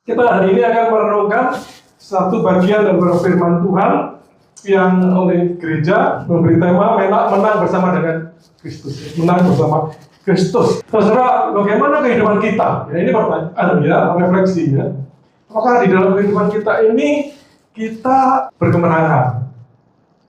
Kita hari ini akan merenungkan satu bagian dari firman Tuhan yang oleh gereja memberi tema menang bersama dengan Kristus. Menang bersama Kristus. Terserah bagaimana kehidupan kita. Ya, ini pertanyaan ya, refleksi ya. Apakah di dalam kehidupan kita ini kita berkemenangan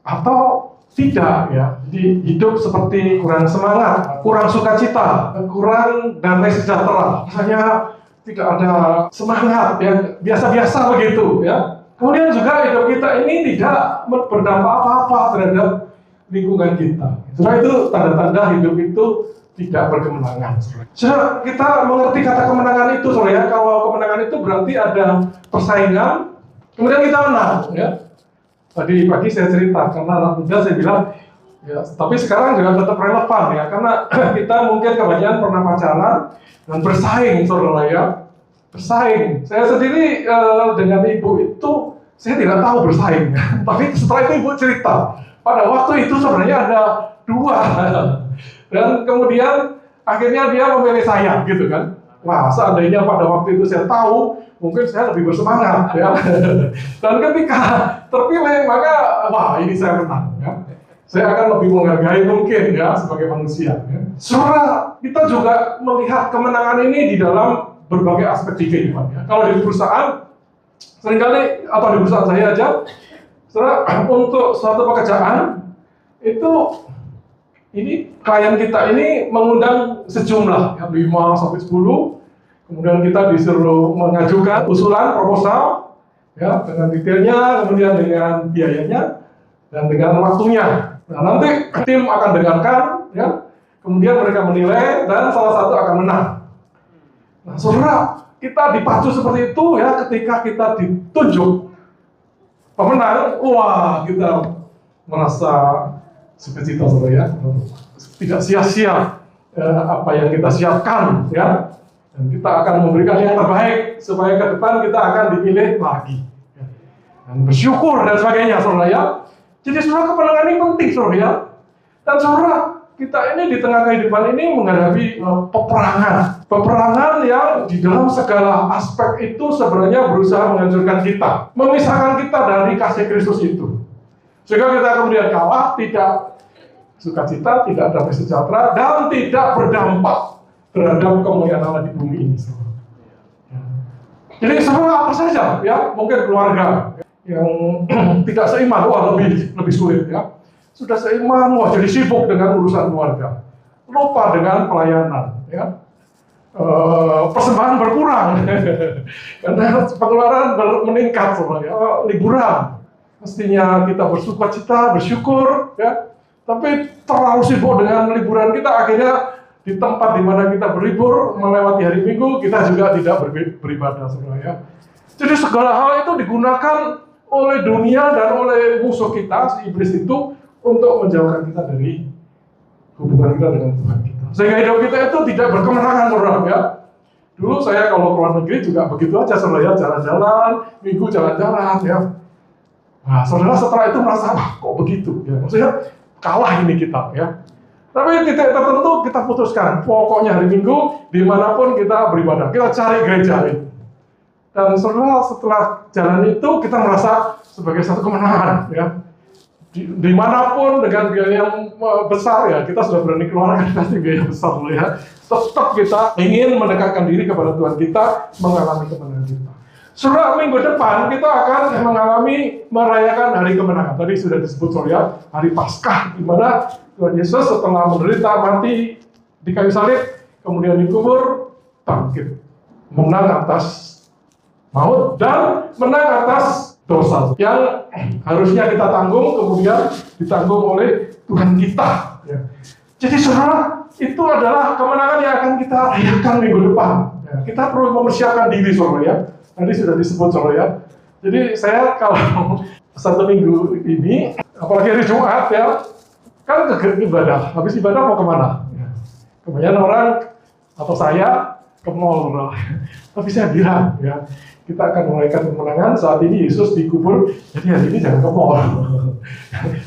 atau tidak ya? Jadi hidup seperti kurang semangat, kurang sukacita, kurang damai sejahtera. Rasanya tidak ada semangat, ya biasa-biasa begitu, ya. Kemudian juga hidup kita ini tidak berdampak apa-apa terhadap lingkungan kita. Setelah itu tanda-tanda hidup itu tidak berkemenangan. Saudara, kita mengerti kata kemenangan itu, saudara ya. Kalau kemenangan itu berarti ada persaingan, kemudian kita menang, ya. Tadi pagi saya cerita karena anak muda saya bilang, ya, tapi sekarang juga tetap relevan ya, karena kita mungkin kebanyakan pernah pacaran dan bersaing, saudara ya, bersaing. Saya sendiri dengan ibu itu saya tidak tahu bersaing, tapi setelah itu ibu cerita pada waktu itu sebenarnya ada dua, dan kemudian akhirnya dia memilih saya, gitu kan. Wah, seandainya pada waktu itu saya tahu, mungkin saya lebih bersemangat ya. Dan ketika terpilih, maka wah ini saya menang ya. Saya akan lebih menghargai mungkin ya sebagai manusia ya. Saudara, kita juga melihat kemenangan ini di dalam berbagai aspek di kehidupan ya. Kalau di perusahaan seringkali, atau di perusahaan saya aja, saudara, untuk suatu pekerjaan itu ini klien kita ini mengundang sejumlah ya, 5-10, kemudian kita disuruh mengajukan usulan proposal ya, dengan detailnya, kemudian dengan biayanya dan dengan waktunya. Nah, nanti tim akan dengarkan ya, kemudian mereka menilai dan salah satu akan menang. Nah, saudara, kita dipacu seperti itu ya, ketika kita ditunjuk pemenang, wah kita merasa sukacita, saudara ya, tidak sia-sia apa yang kita siapkan ya, dan kita akan memberikan yang terbaik supaya ke depan kita akan dipilih lagi ya. Dan bersyukur dan sebagainya, saudara ya. Jadi saudara, kemenangan ini penting, saudara ya. Dan saudara, kita ini di tengah kehidupan ini menghadapi peperangan yang di dalam segala aspek itu sebenarnya berusaha menghancurkan kita, memisahkan kita dari kasih Kristus itu. Sehingga kita kemudian kalah, tidak sukacita, tidak damai sejahtera, dan tidak berdampak terhadap kemuliaan Allah di bumi ini. Jadi semua apa saja, ya mungkin keluarga yang tidak seiman, wah lebih sulit ya. Sudah seiman, wah jadi sibuk dengan urusan keluarga, lupa dengan pelayanan, ya. Persembahan berkurang karena pengeluaran meningkat, ya. Liburan mestinya kita bersukacita, bersyukur, ya. Tapi terlalu sibuk dengan liburan kita, akhirnya di tempat di mana kita berlibur, melewati hari Minggu, kita juga tidak beribadah, saudara ya. Jadi segala hal itu digunakan oleh dunia dan oleh musuh kita, si iblis itu, untuk menjauhkan kita dari hubungan kita dengan Tuhan kita. Sehingga hidup kita itu tidak berkemenangan, saudara ya. Dulu saya kalau keluar negeri juga begitu aja, saudara ya, jalan-jalan, Minggu jalan-jalan ya. Nah, saudara setelah itu merasa, wah kok begitu ya, maksudnya kalah ini kita ya. Tapi titik tertentu kita putuskan, pokoknya hari Minggu dimanapun kita beribadah, kita cari gereja itu. Dan saudara, setelah jalan itu kita merasa sebagai satu kemenangan ya. Dimanapun dengan biaya yang besar ya, kita sudah berani keluarkan pasti biaya besar dulu ya. Tetap kita ingin mendekatkan diri kepada Tuhan kita, mengalami kemenangan kita. Saudara, minggu depan kita akan merayakan hari kemenangan. Tadi sudah disebut, ya, hari Paskah, di mana Tuhan Yesus setelah menderita, mati di kayu salib, kemudian dikubur, bangkit, menang atas maut dan menang atas dosa yang harusnya kita tanggung, kemudian ditanggung oleh Tuhan kita. Ya. Jadi saudara, itu adalah kemenangan yang akan kita rayakan minggu depan. Ya, kita perlu mempersiapkan diri, saudara ya. Tadi sudah disebut, saudara ya. Jadi saya kalau satu minggu ini, apalagi hari Jumat ya, kan ke ibadah. Habis ibadah mau kemana? Ya. Kebanyakan orang atau saya ke mall, saudara. Tapi saya bilang ya, kita akan merayakan kemenangan saat ini Yesus dikubur, jadi hari ini jangan ke mall.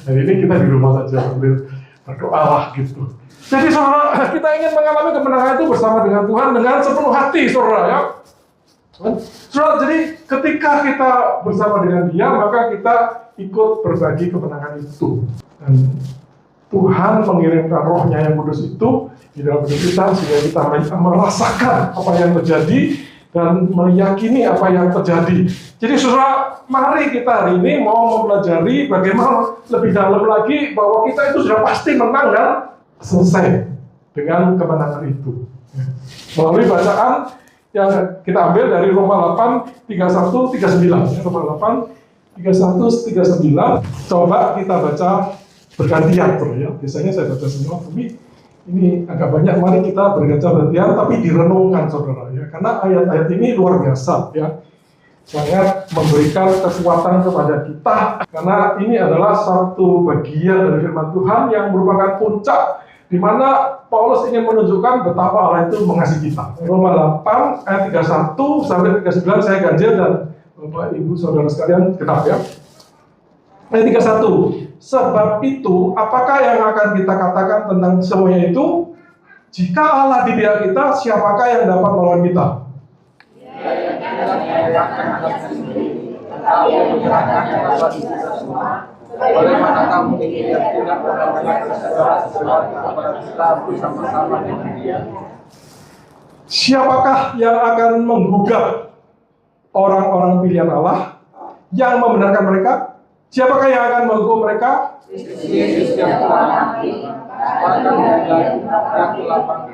Hari ini kita di rumah saja sambil berdoa lah gitu. Jadi saudara, kita ingin mengalami kemenangan itu bersama dengan Tuhan dengan sepenuh hati, saudara ya. Saudara, jadi ketika kita bersama dengan Dia, maka kita ikut berbagi kemenangan itu. Dan Tuhan mengirimkan Roh-Nya yang kudus itu di dalam hidup kita, sehingga kita merasakan apa yang terjadi dan meyakini apa yang terjadi. Jadi saudara, mari kita hari ini mau mempelajari bagaimana lebih dalam lagi bahwa kita itu sudah pasti menang dan selesai dengan kemenangan itu. Melalui bacaan yang kita ambil dari Roma 8, 31, 39. Roma 8, 31, 39. Coba kita baca bergantian, ya. Biasanya saya baca semua, tapi ini agak banyak. Mari kita berbaca bergantian, tapi direnungkan, saudara, ya. Karena ayat-ayat ini luar biasa, ya. Sangat memberikan kekuatan kepada kita. Karena ini adalah satu bagian dari firman Tuhan yang merupakan puncak di mana Paulus ingin menunjukkan betapa Allah itu mengasihi kita. Roma 8 ayat 31 sampai 39 saya ganjil dan Bapak Ibu Saudara sekalian genap, ya. Ayat 31. Sebab itu, apakah yang akan kita katakan tentang semuanya itu? Jika Allah di pihak kita, siapakah yang dapat melawan kita? Bagaimana kamu tidak melakukan sesuatu kepada kita bersama-sama dengan Dia? Siapakah yang akan menggugat orang-orang pilihan Allah yang membenarkan mereka? Siapakah yang akan menghukum mereka? Yesus yang telah mati, bahkan yang lapang,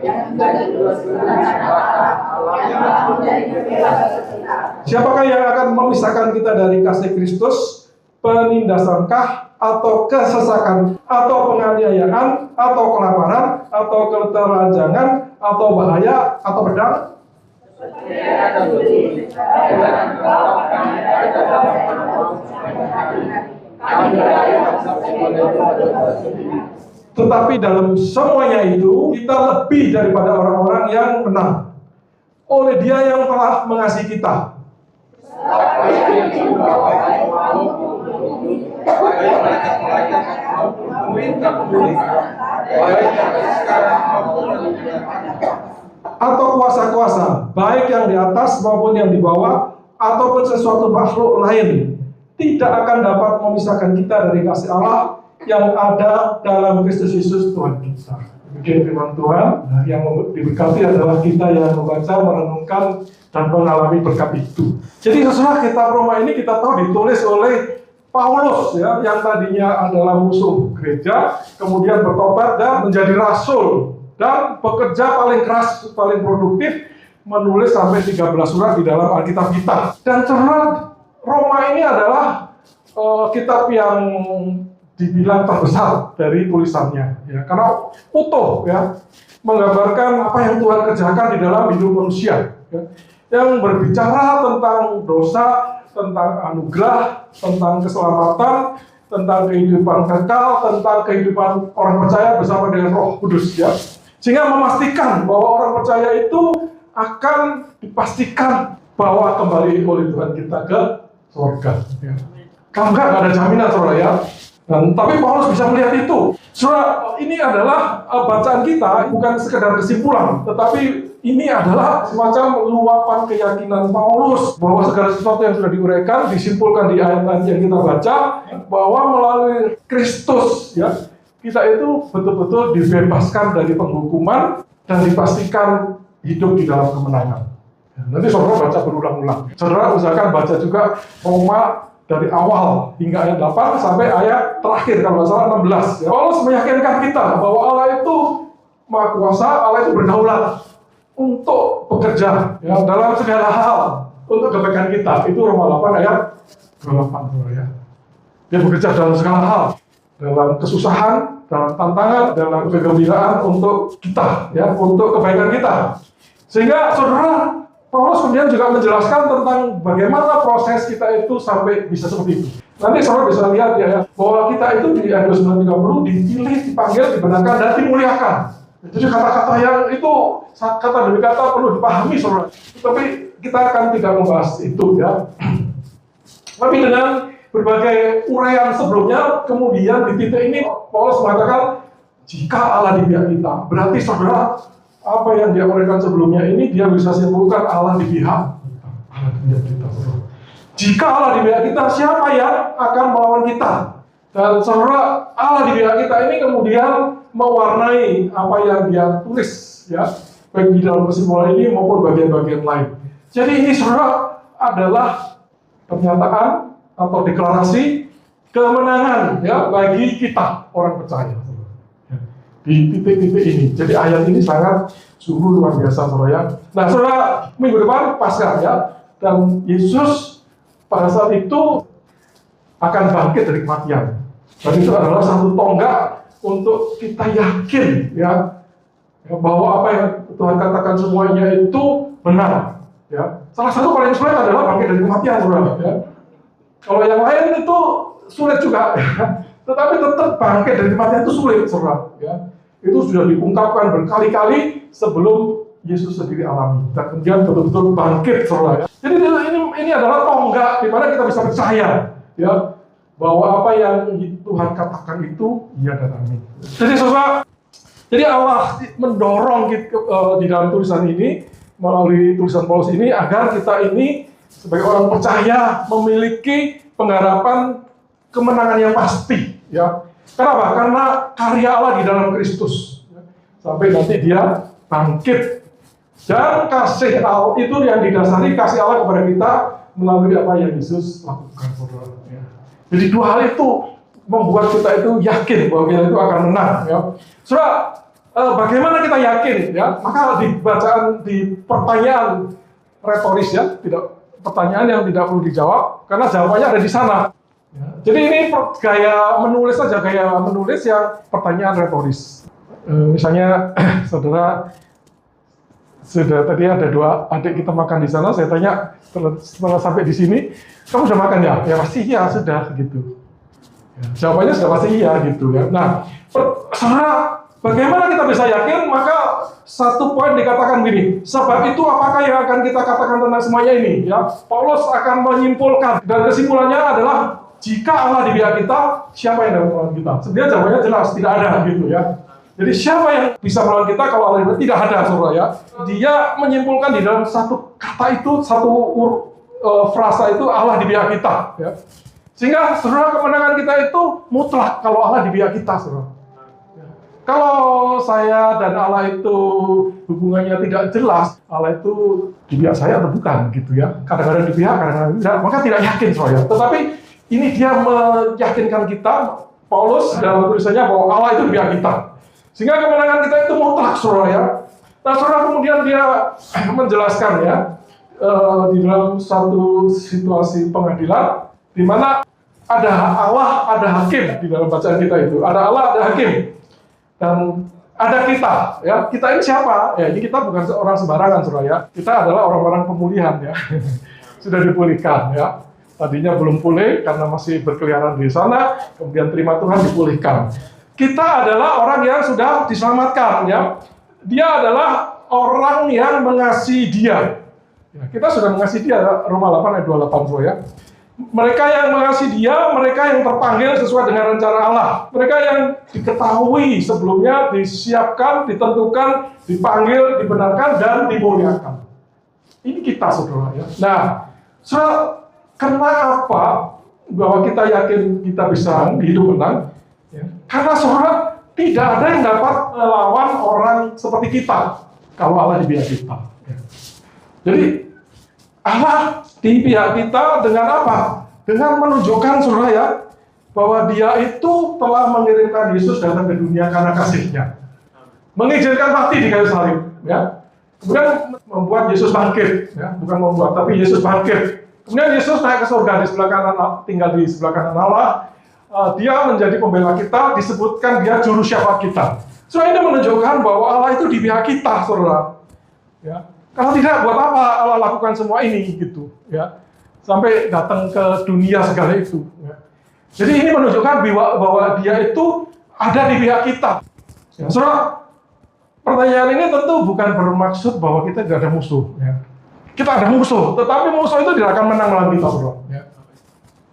Siapakah yang akan memisahkan kita dari kasih Kristus? Penindasankah, atau kesesakan, atau penganiayaan, atau kelaparan, atau ketelanjangan, atau bahaya, atau pedang? Tetapi dalam semuanya itu, kita lebih daripada orang-orang yang menang oleh Dia yang telah mengasihi kita. Atau kuasa-kuasa, baik yang di atas maupun yang di bawah, ataupun sesuatu makhluk lain, tidak akan dapat memisahkan kita dari kasih Allah yang ada dalam Kristus Yesus Tuhan kita. Demikian firman Tuhan. Yang diberkati adalah kita yang membaca, merenungkan, dan mengalami berkat itu. Jadi sesudah kitab Roma ini kita tahu ditulis oleh Paulus, ya, yang tadinya adalah musuh gereja, kemudian bertobat dan menjadi rasul, dan bekerja paling keras, paling produktif, menulis sampai 13 surat di dalam Alkitab kita. Dan ternyata Roma ini adalah kitab yang dibilang terbesar dari tulisannya, ya, karena utuh, ya, menggambarkan apa yang Tuhan kerjakan di dalam hidup manusia, ya, yang berbicara tentang dosa, tentang anugerah, tentang keselamatan, tentang kehidupan kekal, tentang kehidupan orang percaya bersama dengan Roh Kudus, ya, sehingga memastikan bahwa orang percaya itu akan dipastikan bahwa kembali oleh Tuhan kita ke surga, ya. Kalau enggak ada jaminan, saudara, ya. Tapi Paulus bisa melihat itu. Saudara, ini adalah bacaan kita, bukan sekedar kesimpulan, tetapi ini adalah semacam luapan keyakinan Paulus bahwa segala sesuatu yang sudah diuraikan disimpulkan di ayat-ayat yang kita baca, bahwa melalui Kristus, ya, kita itu betul-betul dibebaskan dari penghukuman dan dipastikan hidup di dalam kemenangan. Nanti saudara baca berulang-ulang. Saudara usahakan baca juga Roma dari awal hingga ayat 8 sampai ayat terakhir, kalau nggak salah 16. Ya, Paulus meyakinkan kita bahwa Allah itu Maha Kuasa, Allah itu berdaulat untuk bekerja, ya, dalam segala hal untuk kebaikan kita. Itu Roma 8 ayat 28, ya. Dia bekerja dalam segala hal, dalam kesusahan, dalam tantangan, dalam kegembiraan untuk kita, ya, untuk kebaikan kita. Sehingga saudara, Paulus kemudian juga menjelaskan tentang bagaimana proses kita itu sampai bisa seperti itu. Nanti saudara bisa lihat, ya, bahwa kita itu di ayat 29-30 dipilih, dipanggil, dibenarkan, dan dimuliakan. Jadi kata-kata yang itu, kata demi kata perlu dipahami, saudara. Tapi kita akan tidak membahas itu, ya. Tapi dengan berbagai uraian sebelumnya, kemudian di titik ini Paulus mengatakan, jika Allah di pihak kita, berarti saudara, apa yang dia uraikan sebelumnya ini dia bisa simpulkan Allah di pihak kita. pihak kita, saudara. Jika Allah di pihak kita, siapa yang akan melawan kita? Dan saudara, Allah di pihak kita ini kemudian mewarnai apa yang dia tulis, ya, baik di dalam kesimpulan ini maupun bagian-bagian lain. Jadi ini saudara adalah pernyataan atau deklarasi kemenangan, ya, bagi kita orang percaya, saudara. Ya, di titik-titik ini. Jadi ayat ini sangat sungguh luar biasa, saudara. Ya. Nah, saudara, minggu depan Paskah, ya, dan Yesus pada saat itu akan bangkit dari kematian. Dan itu adalah satu tonggak untuk kita yakin, ya, bahwa apa yang Tuhan katakan semuanya itu benar. Ya. Salah satu paling sulit adalah bangkit dari kematian, saudara. Ya. Kalau yang lain itu sulit juga, ya. Tetapi tetap bangkit dari kematian itu sulit, saudara. Ya. Itu sudah diungkapkan berkali-kali sebelum Yesus sendiri alami. Dan kemudian betul-betul bangkit, saudara. Ya. Jadi ini adalah tonggak di mana kita bisa percaya, ya, bahwa apa yang Tuhan katakan itu iya dan amin. Jadi saudara, jadi Allah mendorong kita, di dalam tulisan ini, melalui tulisan Paulus ini, agar kita ini sebagai orang percaya memiliki pengharapan kemenangan yang pasti, ya. Kenapa? Karena karya Allah di dalam Kristus, ya. Sampai nanti dia bangkit. Dan kasih Allah itu yang didasari kasih Allah kepada kita melalui apa yang Yesus lakukan, saudara. Ya. Jadi dua hal itu membuat kita itu yakin bahwa kita itu akan menang. Ya. Saudara, bagaimana kita yakin? Ya, maka di bacaan, di pertanyaan retoris, ya, tidak pertanyaan yang tidak perlu dijawab karena jawabannya ada di sana. Ya. Jadi ini gaya menulis saja, gaya menulis yang pertanyaan retoris. Misalnya, saudara, sudah tadi ada dua adik kita makan di sana, saya tanya setelah sampai di sini, kamu sudah makan ya? Ya pasti iya, sudah gitu. Ya, jawabannya sudah pasti iya gitu ya. Nah, saudara, bagaimana kita bisa yakin? Maka satu poin dikatakan begini, sebab itu apakah yang akan kita katakan tentang semuanya ini? Ya, Paulus akan menyimpulkan dan kesimpulannya adalah jika Allah di pihak kita, siapa yang dapat melawan kita? Sebenarnya jawabannya jelas, tidak ada gitu ya. Jadi siapa yang bisa melawan kita kalau Allah di pihak kita? Tidak ada, saudara ya. Dia menyimpulkan di dalam satu kata itu, satu frasa itu Allah di pihak kita. Ya. Sehingga saudara, kemenangan kita itu mutlak kalau Allah di pihak kita, saudara. Ya. Kalau saya dan Allah itu hubungannya tidak jelas, Allah itu di pihak saya atau bukan gitu ya. Kadang-kadang di pihak, kadang-kadang tidak, maka tidak yakin, saudara. Tetapi ini dia meyakinkan kita, Paulus dalam tulisannya bahwa Allah itu di pihak kita. Sehingga kemenangan kita itu mutlak, saudara ya. Nah, saudara, kemudian dia menjelaskan ya, di dalam satu situasi pengadilan, di mana ada Allah, ada hakim di dalam bacaan kita itu. Ada Allah, ada hakim. Dan ada kita, ya. Kita ini siapa? Ya, ini kita bukan orang sembarangan, saudara ya. Kita adalah orang-orang pemulihan ya. Sudah dipulihkan ya. Tadinya belum pulih karena masih berkeliaran di sana, kemudian terima Tuhan dipulihkan. Kita adalah orang yang sudah diselamatkan, ya. Dia adalah orang yang mengasihi dia. Ya, kita sudah mengasihi dia, Roma 8 ayat 28, ya. Mereka yang mengasihi dia, mereka yang terpanggil sesuai dengan rencana Allah. Mereka yang diketahui sebelumnya, disiapkan, ditentukan, dipanggil, dibenarkan, dan dimuliakan. Ini kita, saudara, ya. Nah, saudara, kenapa bahwa kita yakin kita bisa hidup menang? Ya. Karena saudara, tidak ada yang dapat melawan orang seperti kita kalau Allah di pihak kita. Ya. Jadi Allah di pihak kita dengan apa? Dengan menunjukkan, saudara ya, bahwa Dia itu telah mengirimkan Yesus datang ke dunia karena kasih-Nya, mengizinkan mati di kayu salib, ya. Kemudian membuat Yesus bangkit, ya. Bukan membuat, tapi Yesus bangkit. Kemudian Yesus naik ke surga di sebelah kanan, tinggal di sebelah kanan Allah. Dia menjadi pembela kita, disebutkan dia juru syafaat kita. Soalnya ini menunjukkan bahwa Allah itu di pihak kita, saudara. Ya. Kalau tidak, buat apa Allah lakukan semua ini, gitu. Ya. Sampai datang ke dunia segala itu. Ya. Jadi ini menunjukkan bahwa dia itu ada di pihak kita. Ya. Saudara, pertanyaan ini tentu bukan bermaksud bahwa kita tidak ada musuh. Ya. Kita ada musuh, tetapi musuh itu tidak akan menang melawan kita, saudara. Ya.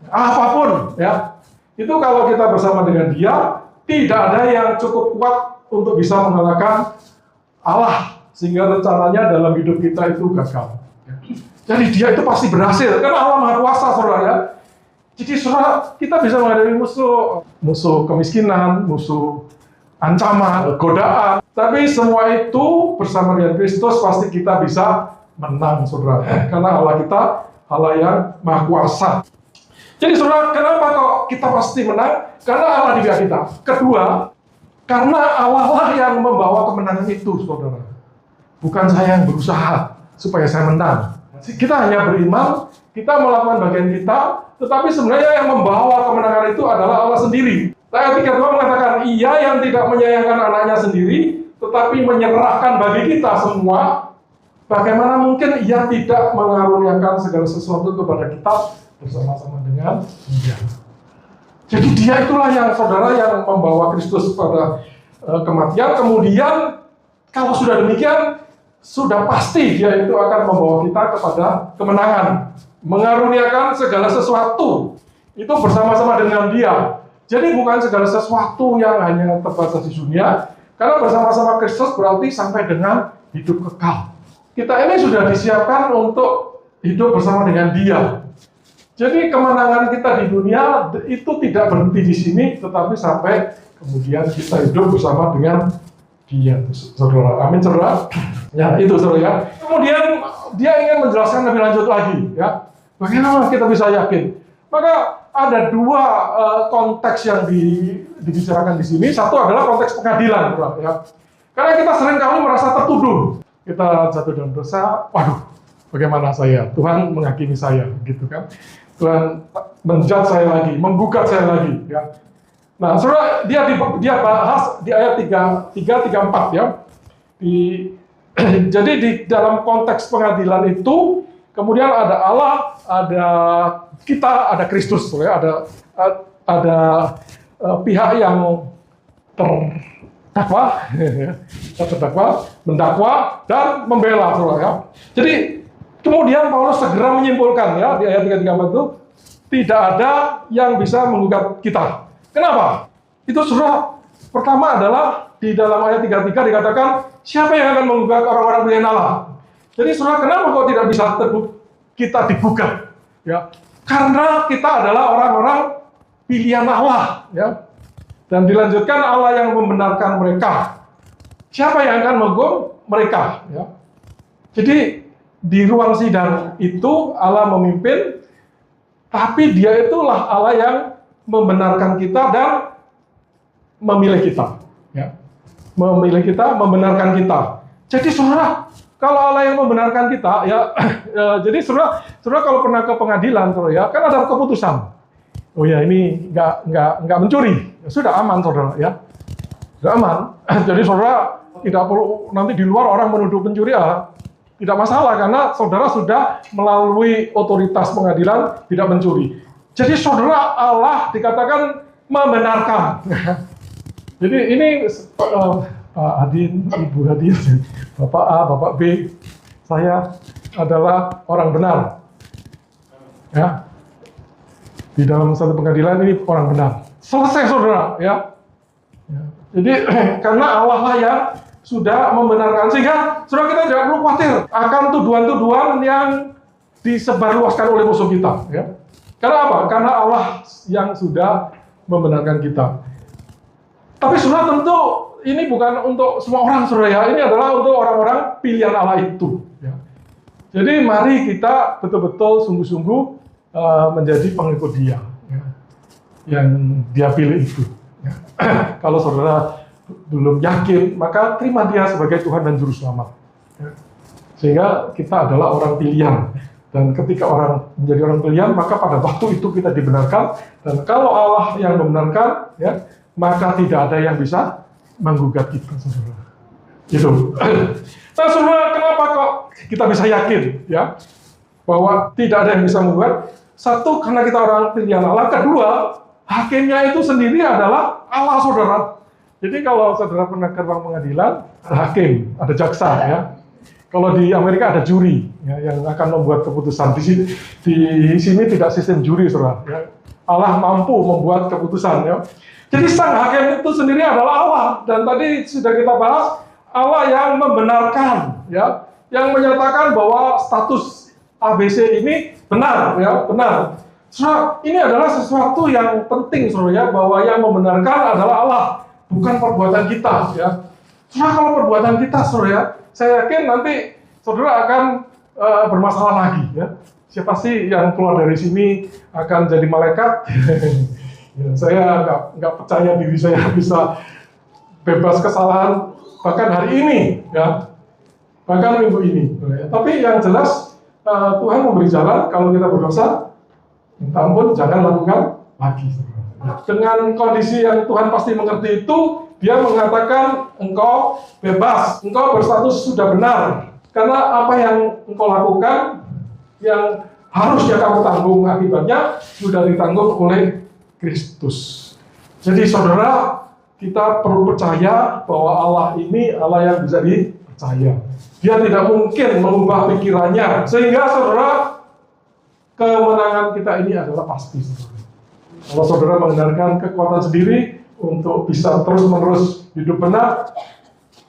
Apapun, ya. Itu kalau kita bersama dengan dia, tidak ada yang cukup kuat untuk bisa mengalahkan Allah, sehingga rencananya dalam hidup kita itu gagal. Jadi dia itu pasti berhasil, karena Allah Maha Kuasa, saudara ya. Jadi saudara, kita bisa menghadapi musuh kemiskinan, musuh ancaman, godaan. Tapi semua itu bersama dengan Kristus pasti kita bisa menang, saudara. Karena Allah kita, Allah yang Maha Kuasa. Jadi saudara, kenapa kok kita pasti menang? Karena Allah di pihak kita. Kedua, karena Allah lah yang membawa kemenangan itu, saudara. Bukan saya yang berusaha supaya saya menang. Kita hanya beriman, kita melakukan bagian kita, tetapi sebenarnya yang membawa kemenangan itu adalah Allah sendiri. Ayat 32 mengatakan, Ia yang tidak menyayangkan anaknya sendiri, tetapi menyerahkan bagi kita semua, bagaimana mungkin Ia tidak mengaruniakan segala sesuatu kepada kita bersama-sama dengan Dia. Jadi Dia itulah yang saudara yang membawa Kristus pada kematian. Kemudian kalau sudah demikian, sudah pasti Dia itu akan membawa kita kepada kemenangan, mengaruniakan segala sesuatu itu bersama-sama dengan Dia. Jadi bukan segala sesuatu yang hanya terbatas di dunia, karena bersama-sama Kristus berarti sampai dengan hidup kekal. Kita ini sudah disiapkan untuk hidup bersama dengan Dia. Jadi kemenangan kita di dunia itu tidak berhenti di sini, tetapi sampai kemudian kita hidup bersama dengan Dia, saudara. Amin, saudara. Ya, itu saudara ya. Kemudian dia ingin menjelaskan lebih lanjut lagi, ya. Bagaimana kita bisa yakin? Maka ada dua konteks yang dibicarakan di sini. Satu adalah konteks pengadilan, saudara, ya. Karena kita sering kali merasa tertuduh. Kita jatuh dalam dosa, waduh, bagaimana saya? Tuhan menghakimi saya, gitu kan? Tuhan menjudge saya lagi, menggugat saya lagi, ya. Nah, saudara, dia bahas di ayat 3, 4 ya. Jadi di dalam konteks pengadilan itu, kemudian ada Allah, ada kita, ada Kristus, ya. Ada pihak yang terdakwa, mendakwa dan membela, saudara ya. Jadi kemudian Paulus segera menyimpulkan ya di ayat 3, 4 itu tidak ada yang bisa menggugat kita. Kenapa? Itu saudara, pertama adalah di dalam ayat 3 dikatakan siapa yang akan menggugat orang-orang pilihan Allah. Jadi saudara, kenapa kok tidak bisa kita digugat? Ya, karena kita adalah orang-orang pilihan Allah. Ya. Dan dilanjutkan Allah yang membenarkan mereka. Siapa yang akan menghukum mereka? Ya. Jadi di ruang sidang itu Allah memimpin, tapi Dia itulah Allah yang membenarkan kita dan memilih kita, ya. Memilih kita, membenarkan kita. Jadi saudara, kalau Allah yang membenarkan kita, ya, jadi saudara kalau pernah ke pengadilan, saudara, ya, kan ada keputusan. Oh ya, ini nggak mencuri, ya, sudah aman, saudara, ya, sudah aman. Jadi saudara tidak perlu nanti di luar orang menuduh pencuri, ya, tidak masalah karena saudara sudah melalui otoritas pengadilan tidak mencuri. Jadi saudara, Allah dikatakan membenarkan. Jadi ini Pak Adin, Ibu Adin, Bapak A, Bapak B, saya adalah orang benar. Ya, di dalam satu pengadilan ini orang benar. Selesai saudara, ya. Jadi karena Allah lah yang sudah membenarkan, sehingga saudara kita tidak perlu khawatir akan tuduhan-tuduhan yang disebarluaskan oleh musuh kita. Ya. Karena apa? Karena Allah yang sudah membenarkan kita. Tapi saudara, tentu ini bukan untuk semua orang, saudara ya. Ini adalah untuk orang-orang pilihan Allah itu. Ya. Jadi mari kita betul-betul sungguh-sungguh menjadi pengikut Dia, ya, yang Dia pilih itu. Ya. Kalau saudara belum yakin, maka terima Dia sebagai Tuhan dan Juru Selamat. Ya. Sehingga kita adalah orang pilihan. Dan ketika orang menjadi orang pilihan, maka pada waktu itu kita dibenarkan. Dan kalau Allah yang membenarkan, ya, maka tidak ada yang bisa menggugat kita, saudara. Gitu. Nah, saudara, kenapa kok kita bisa yakin, ya, bahwa tidak ada yang bisa menggugat? Satu, karena kita orang pilihan Allah. Kedua, hakimnya itu sendiri adalah Allah, saudara. Jadi kalau saudara pernah ke ruang pengadilan, ada hakim, ada jaksa, ya. Kalau di Amerika ada juri, ya, yang akan membuat keputusan. Di sini tidak sistem juri, saudara. Ya. Allah mampu membuat keputusan. Ya. Jadi sang hakim itu sendiri adalah Allah. Dan tadi sudah kita bahas, Allah yang membenarkan, ya, yang menyatakan bahwa status ABC ini benar, ya, benar. Saudara, ini adalah sesuatu yang penting, saudara, ya, bahwa yang membenarkan adalah Allah, bukan perbuatan kita, ya. Saudara, kalau perbuatan kita, saudara, ya, saya yakin nanti saudara akan bermasalah lagi, ya. Siapa sih yang keluar dari sini akan jadi malaikat? Ya, saya nggak percaya diri saya bisa bebas kesalahan bahkan hari ini, ya, bahkan minggu ini. Ya. Tapi yang jelas Tuhan memberi jalan. Kalau kita berdosa, minta ampun, jangan lakukan lagi. Dengan kondisi yang Tuhan pasti mengerti itu, Dia mengatakan engkau bebas, engkau berstatus sudah benar. Karena apa yang engkau lakukan, yang harusnya kamu tanggung akibatnya, sudah ditanggung oleh Kristus. Jadi saudara, kita perlu percaya bahwa Allah ini Allah yang bisa dipercaya. Dia tidak mungkin mengubah pikirannya, sehingga saudara, kemenangan kita ini adalah pasti. Kalau saudara mengandalkan kekuatan sendiri untuk bisa terus-menerus hidup benar,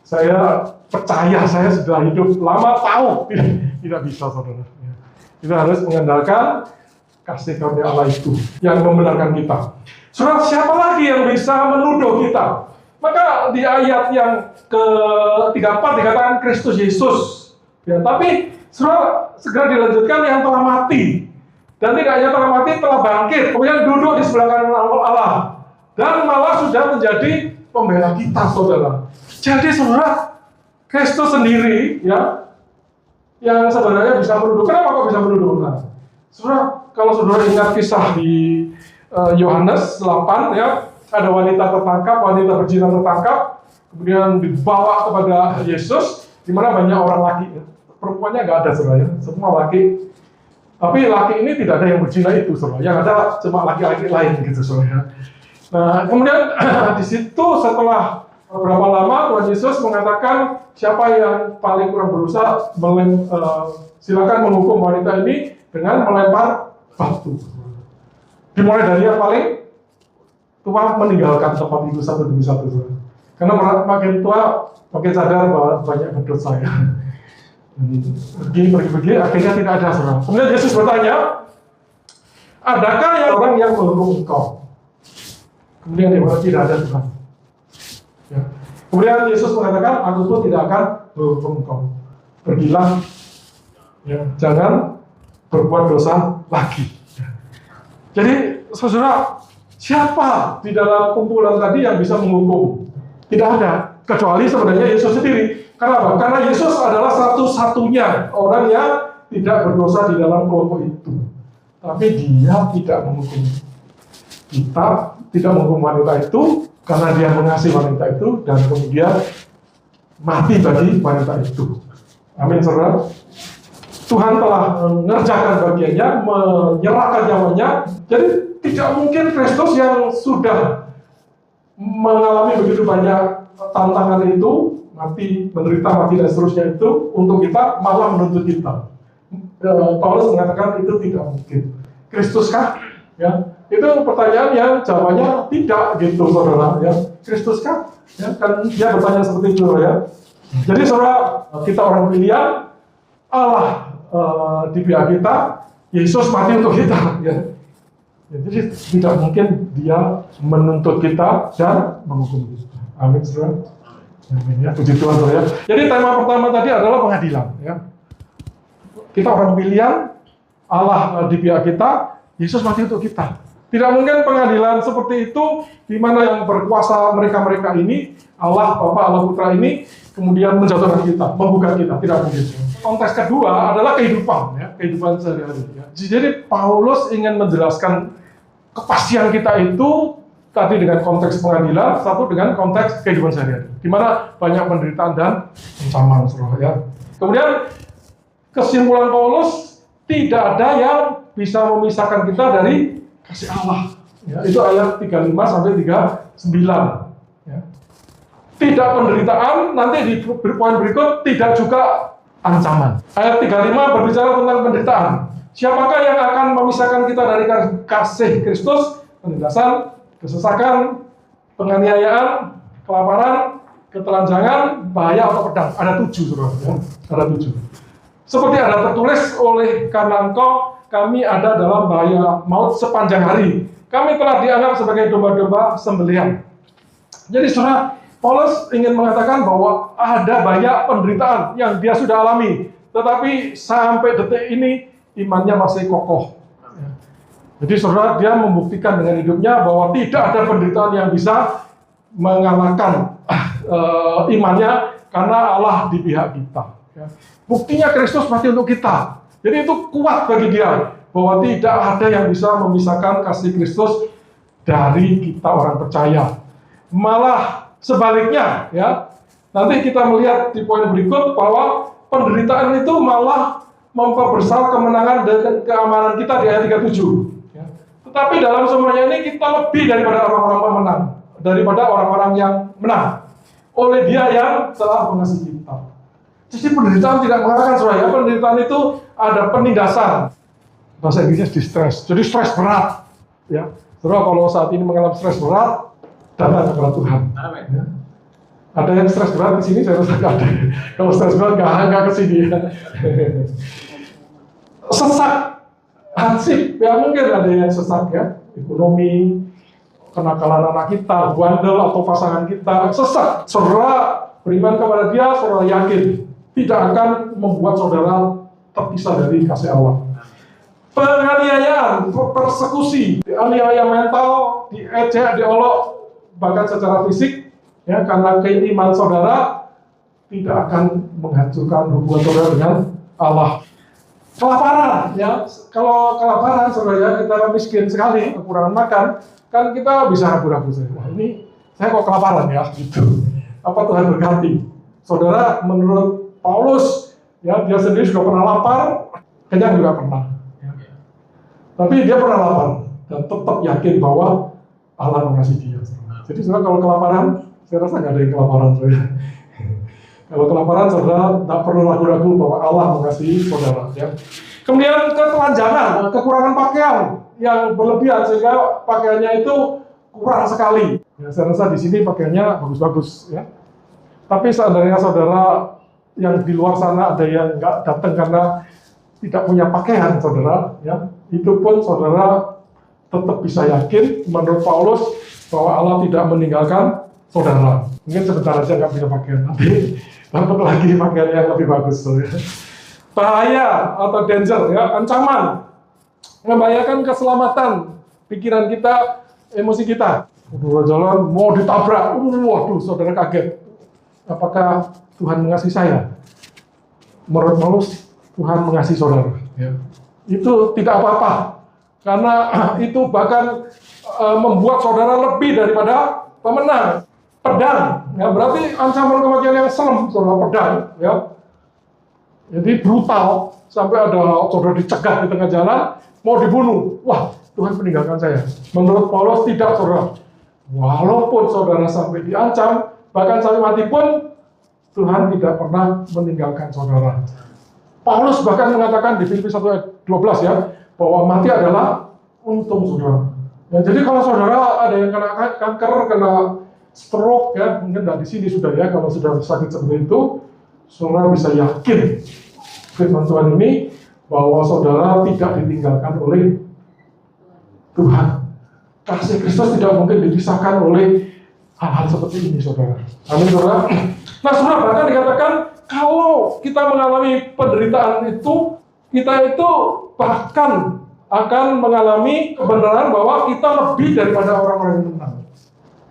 saya percaya, saya sudah hidup lama tahu tidak bisa, saudara. Kita harus mengandalkan kasih karunia Allah itu yang membenarkan kita. Saudara, siapa lagi yang bisa menuduh kita? Maka di ayat yang ke-34 dikatakan Kristus Yesus. Ya, tapi saudara, segera dilanjutkan yang telah mati. Dan tidak hanya telah mati, telah bangkit, kemudian duduk di sebelah kanan Allah, dan malah sudah menjadi pembela kita, saudara. Jadi saudara, Kristus sendiri, ya, yang sebenarnya bisa menuduh. Kenapa kok bisa menuduh? Nah, saudara, kalau saudara ingat kisah di Yohanes 8, ya, ada wanita tertangkap, wanita berzina tertangkap, kemudian dibawa kepada Yesus, di mana banyak orang laki, ya. Perempuannya nggak ada, saudara, ya. Semua laki. Tapi laki ini tidak ada yang berzina itu, saudara. Yang ada cuma laki-laki lain, gitu, saudara. Nah, kemudian di situ setelah berapa lama Tuhan Yesus mengatakan siapa yang paling kurang berusaha, silakan menghukum wanita ini dengan melempar batu. Dimulai dari yang paling tua meninggalkan tempat itu satu demi satu, saudara. Karena makin tua makin sadar bahwa banyak berdosa, ya. Pergi, akhirnya tidak ada, saudara. Kemudian Yesus bertanya, adakah orang yang menghukum engkau? Kemudian dia berkata, tidak ada, Tuhan. Ya. Kemudian Yesus mengatakan, aku pun tidak akan menghukum engkau. Pergilah, ya, jangan berbuat dosa lagi. Ya. Jadi, saudara, siapa di dalam kumpulan tadi yang bisa menghukum? Tidak ada, kecuali sebenarnya Yesus sendiri. Kenapa? Karena Yesus adalah satu-satunya orang yang tidak berdosa di dalam kelompok itu. Tapi Dia tidak menghukum kita, tidak menghukum wanita itu, karena Dia mengasihi wanita itu, dan kemudian mati bagi wanita itu. Amin, saudara. Tuhan telah mengerjakan bagiannya, menyerahkan nyawanya. Jadi tidak mungkin Kristus yang sudah mengalami begitu banyak tantangan itu, mati, menderita, mati, dan seterusnya itu, untuk kita malah menuntut kita. Paulus mengatakan itu tidak mungkin. Kristuskah? Ya, itu pertanyaan yang jawabannya tidak, gitu, saudara. Ya, Kristuskah? Ya, kan dia bertanya seperti itu, ya. Jadi saudara, kita orang pilihan, Allah di pihak kita, Yesus mati untuk kita. Ya. Ya, jadi tidak mungkin Dia menuntut kita dan menghukum kita. Amin, saudara. Amin, ya, puji Tuhan, saudara. Jadi tema pertama tadi adalah pengadilan, ya. Kita orang pilihan, Allah di pihak kita, Yesus mati untuk kita. Tidak mungkin pengadilan seperti itu, di mana yang berkuasa mereka-mereka ini, Allah Bapa, Allah Putra ini, kemudian menjatuhkan kita, membuka kita. Tidak mungkin. Konteks kedua adalah kehidupan, ya, kehidupan sehari-hari. Ya. Jadi Paulus ingin menjelaskan kepastian kita itu tadi dengan konteks pengadilan, satu dengan konteks kehidupan sehari-hari, di mana banyak penderitaan dan ancaman, saudara, ya. Kemudian kesimpulan Paulus, tidak ada yang bisa memisahkan kita dari kasih Allah. Ya, itu ayat 35 sampai 39. Ya. Tidak penderitaan, nanti di poin berikut tidak juga ancaman. Ayat 35 berbicara tentang penderitaan. Siapakah yang akan memisahkan kita dari kasih Kristus? Penindasan, kesesakan, penganiayaan, kelaparan, ketelanjangan, bahaya atau pedang. Ada 7, saudara. Ya. Ada 7. Seperti ada tertulis, oleh karena engkau kami ada dalam bahaya maut sepanjang hari. Kami telah dianggap sebagai domba-domba sembelihan. Jadi saudara, Paulus ingin mengatakan bahwa ada banyak penderitaan yang dia sudah alami, tetapi sampai detik ini imannya masih kokoh. Jadi saudara, dia membuktikan dengan hidupnya bahwa tidak ada penderitaan yang bisa mengalahkan imannya, karena Allah di pihak kita. Buktinya Kristus mati untuk kita. Jadi itu kuat bagi dia bahwa tidak ada yang bisa memisahkan kasih Kristus dari kita orang percaya. Malah sebaliknya, ya. Nanti kita melihat di poin berikut bahwa penderitaan itu malah memperbesar kemenangan dan keamanan kita di ayat 37. Ya. Tetapi dalam semuanya ini kita lebih daripada orang-orang pemenang, daripada orang-orang yang menang oleh Dia yang telah mengasihi kita. Jadi penderitaan tidak mengalahkan saudara. Penderitaan itu ada penindasan. Bahasa Inggrisnya distress. Jadi stres berat. Ya, saudara, kalau saat ini mengalami stres berat, datang kepada Tuhan. Amin. Ya. Ada yang stres berat di sini, saya rasa nggak ada. Kalau stres berat nggak ke sini. Ya. Sesak, hansip, ya mungkin ada yang sesak ya. Ekonomi, kenakalan anak kita, bandel atau pasangan kita, sesak. Saudara beriman kepada Dia, saudara yakin tidak akan membuat saudara terpisah dari kasih Allah. Penganiayaan, persekusi, dianiaya mental, diejek, diolok, bahkan secara fisik, ya, karena keimanan saudara tidak akan menghancurkan hubungan saudara dengan Allah. Kelaparan, ya, kalau kelaparan saudara, kita miskin sekali, kekurangan makan, kan kita bisa ragu-ragu saja. Wah, ini saya kok kelaparan ya, gitu. Apa Tuhan berkati? Saudara, menurut Paulus, ya, dia sendiri sudah pernah lapar, kenyang juga pernah. Ya. Tapi dia pernah lapar dan tetap yakin bahwa Allah mengasihi dia. Jadi saudara, kalau kelaparan, saya rasa nggak ada yang kelaparan. Saudara. Kalau kelaparan, saudara tidak perlu ragu-ragu bahwa Allah mengasihi saudara. Ya. Kemudian ketelanjangan, kekurangan pakaian yang berlebihan sehingga pakaiannya itu kurang sekali. Ya, saya rasa di sini pakaiannya bagus-bagus. Ya. Tapi seandainya saudara yang di luar sana ada yang nggak datang karena tidak punya pakaian, saudara, ya, itu pun saudara tetap bisa yakin menurut Paulus bahwa Allah tidak meninggalkan saudara. Mungkin sebentar aja nggak punya pakaian, nanti dapat lagi pakaian yang lebih bagus. Saudara. Bahaya atau danger, ya, ancaman, membahayakan keselamatan pikiran kita, emosi kita. Udah jalan mau ditabrak, waduh, saudara kaget. Apakah Tuhan mengasihi saya? Menurut Paulus, Tuhan mengasihi saudara. Ya. Itu tidak apa-apa, karena itu bahkan membuat saudara lebih daripada pemenang. Pedang, ya, berarti ancaman kematian yang serem, saudara, pedang. Ya. Jadi brutal, sampai ada saudara dicegat di tengah jalan, mau dibunuh. Wah, Tuhan meninggalkan saya. Menurut Paulus tidak, saudara. Walaupun saudara sampai diancam, bahkan sampai mati pun, Tuhan tidak pernah meninggalkan saudara. Paulus bahkan mengatakan di Filipi 1:12 ya, bahwa mati adalah untung saudara. Ya, jadi kalau saudara ada yang kena kanker, kena stroke, ya, mungkin tidak di sini sudah ya, kalau sudah sakit seperti itu, saudara bisa yakin firman Tuhan ini bahwa saudara tidak ditinggalkan oleh Tuhan. Kasih Kristus tidak mungkin dipisahkan oleh hal-hal seperti ini, saudara. Amin, saudara. Nah, saudara, bahkan dikatakan kalau kita mengalami penderitaan itu, kita itu bahkan akan mengalami kebenaran bahwa kita lebih daripada orang-orang yang menang.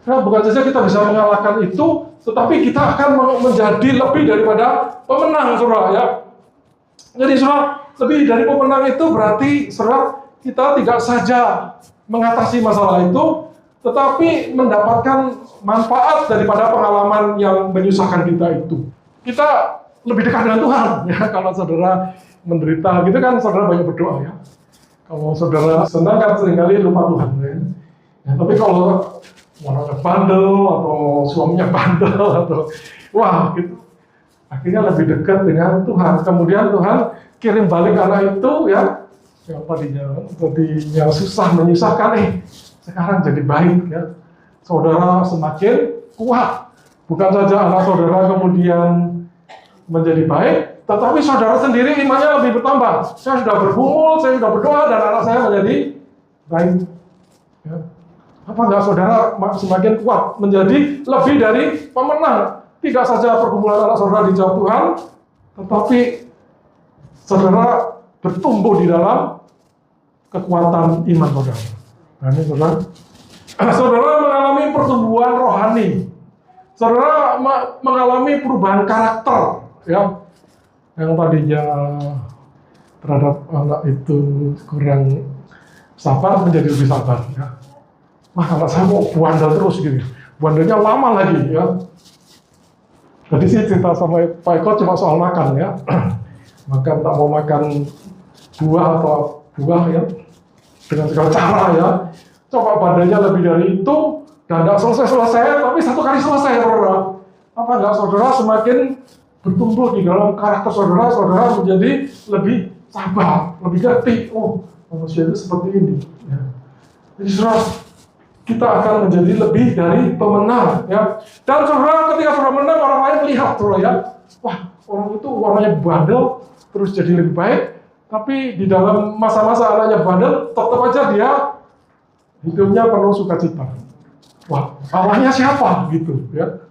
Nah, bukan saja kita bisa mengalahkan itu, tetapi kita akan menjadi lebih daripada pemenang, saudara. Ya. Jadi, saudara, lebih dari pemenang itu berarti, saudara, kita tidak saja mengatasi masalah itu, tetapi mendapatkan manfaat daripada pengalaman yang menyusahkan kita itu. Kita lebih dekat dengan Tuhan, ya. Kalau saudara menderita gitu kan, saudara banyak berdoa, ya. Kalau saudara senang kan seringkali lupa Tuhan, ya. Ya, tapi kalau orangnya bandel atau suaminya bandel atau wah gitu, akhirnya lebih dekat dengan Tuhan. Kemudian Tuhan kirim balik anak itu, ya, yang tadinya susah menyusahkan, sekarang jadi baik, ya. Saudara semakin kuat. Bukan saja anak saudara kemudian menjadi baik, Tetapi saudara sendiri imannya lebih bertambah. Saya sudah bergumul, saya sudah berdoa, dan anak saya menjadi baik. Ya. Apa enggak saudara semakin kuat, menjadi lebih dari pemenang? Tidak saja pergumulan anak saudara dijawab Tuhan, tetapi saudara bertumbuh di dalam kekuatan iman saudara. Nah, ini saudara. Saudara mengalami pertumbuhan rohani. Saudara mengalami perubahan karakter, ya. Yang tadinya terhadap anak itu kurang sabar menjadi lebih sabar, ya. Wah, anak saya mau bandel terus gitu. Bandelnya lama lagi, ya. Tadi sih cerita sama Pak Eko cuma soal makan, ya. Makan, tak mau makan buah atau buah, ya, dengan segala cara, ya. Coba bandelnya lebih dari itu, dan tidak selesai-selesai, tapi satu kali selesai, saudara. Apa enggak saudara semakin bertumbuh di dalam karakter saudara, saudara menjadi lebih sabar, lebih ngerti. Oh, manusia itu seperti ini, ya. Jadi saudara, kita akan menjadi lebih dari pemenang, ya. Dan saudara, ketika saudara menang, orang lain melihat, saudara, ya. Wah, orang itu warnanya bandel, terus jadi lebih baik. Tapi di dalam masa-masa anaknya bandel, tetap aja dia hidupnya penuh sukacita. Wah, Allahnya siapa gitu, ya?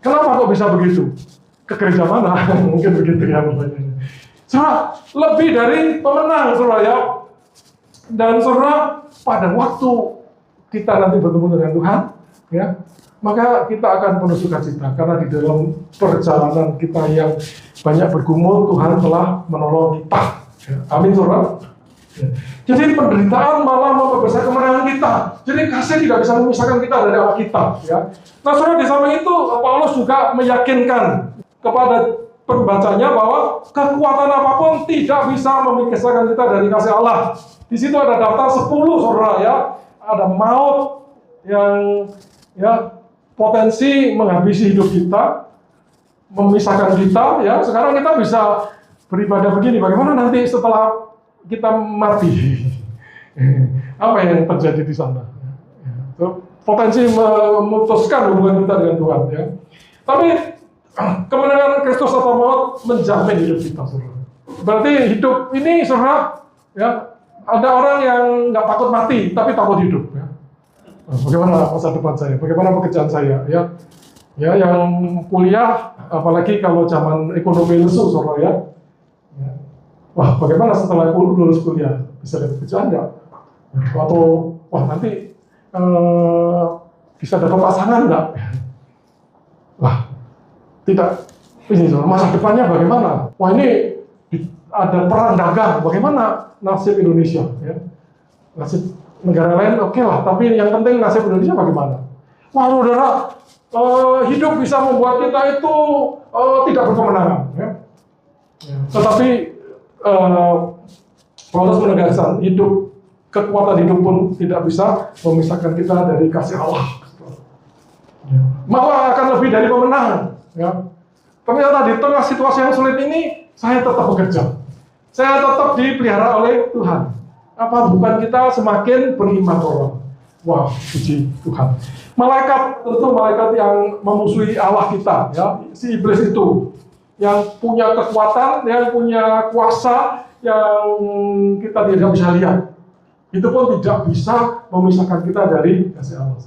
Kenapa kok bisa begitu? Ke gereja mana? Mungkin begitu ya pertanyaannya. Saudara, lebih dari pemenang, saudara, ya. Dan saudara, pada waktu kita nanti bertemu dengan Tuhan, ya, maka kita akan penuh sukacita karena di dalam perjalanan kita yang banyak bergumul, Tuhan telah menolong kita. Ya. Amin, saudara. Ya. Jadi penderitaan malah memperbesar kemenangan kita. Jadi kasih tidak bisa memisahkan kita dari Allah kita. Ya. Nah, saudara, di samping itu Paulus juga meyakinkan kepada pembacanya bahwa kekuatan apapun tidak bisa memisahkan kita dari kasih Allah. Di situ ada daftar 10, saudara, ya. Ada maut yang, ya, potensi menghabisi hidup kita, memisahkan kita, ya. Sekarang kita bisa beribadah begini. Bagaimana nanti setelah kita mati? Apa yang terjadi di sana? Ya. Potensi memutuskan hubungan kita dengan Tuhan, ya. Tapi kemenangan Kristus atau maut menjamin hidup kita, saudara. Berarti hidup ini, saudara, ya, ada orang yang nggak takut mati, tapi takut hidup, ya. Bagaimana masa depan saya? Bagaimana pekerjaan saya? Ya, ya, yang kuliah, apalagi kalau zaman ekonomi lesu, saudara, ya. Ya. Wah, bagaimana setelah lulus kuliah? Bisa dapat pekerjaan nggak? Atau, wah, nanti bisa dapat pasangan nggak? Wah, tidak. Ini, saudara, masa depannya bagaimana? Wah, ini ada perang dagang, bagaimana nasib Indonesia, ya? Nasib negara lain oke lah, tapi yang penting nasib Indonesia bagaimana? Wah, saudara, hidup bisa membuat kita itu tidak berkemenangan, ya? Ya. Tetapi Paulus menegaskan hidup, kekuatan hidup pun tidak bisa memisahkan kita dari kasih Allah. Ya. Malah akan lebih dari pemenang, ya. Ternyata di tengah situasi yang sulit ini, saya tetap bekerja. Saya tetap dipelihara oleh Tuhan. Apa bukan kita semakin beriman orang? Wah, puji Tuhan. Malaikat, tentu malaikat yang memusuhi Allah kita, ya, si iblis itu, yang punya kekuatan, yang punya kuasa, yang kita tidak bisa lihat. Itu pun tidak bisa memisahkan kita dari kasih Allah.